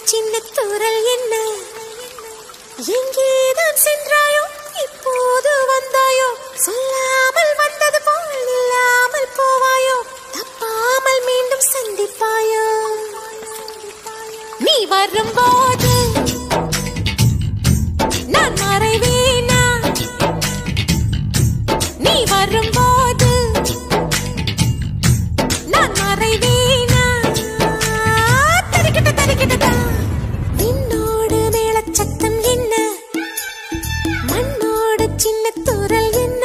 சின்ன தூரல் என்ன எங்கேதான் சென்றாயோ இப்போது வந்தாயோ சொல்லாமல் வந்தது போல் இல்லாமல் போவாயோ தப்பாமல் மீண்டும் சந்திப்பாயோ நீ வரும்போது நான் மறைவேனா நீ வரும்போது நான் மறைவேனா தரிக்கிட்ட தரிக்கிட்டதா விண்ணோடு மேளச்சத்தம் என்ன மண்ணோடு சின்ன தூரல் என்ன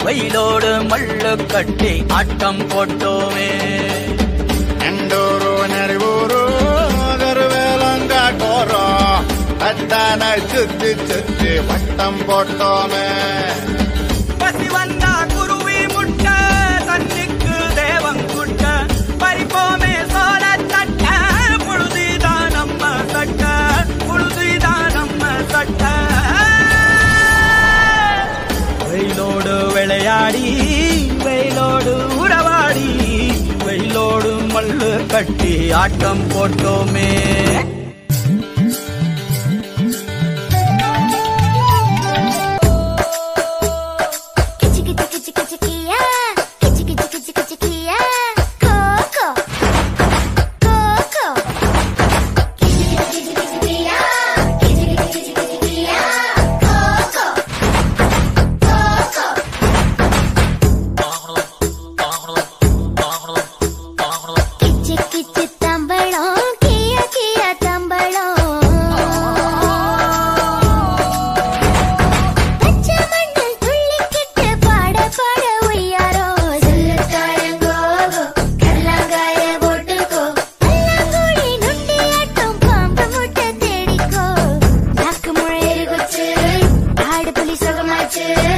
வெயிலோடு மல்லு கட்டி ஆட்டம் போட்டோமே எண்டூரு நெறிவூரு கருவேலங்காட்டோரோ கட்டான சுத்தி சுத்தி வட்டம் போட்டோமே பசி வந்தா குருவி முட்ட தண்ணிக்கு தேவங்குட்ட பறிப்போமே சோழ தட்ட புழுதிதான் நம்ம சட்ட புழுதிதான் நம்ம சட்ட வெயிலோடு விளையாடி வெயிலோடு உறவாடி வெயிலோடு மல்லு கட்டி ஆட்டம் போட்டோமே Yeah.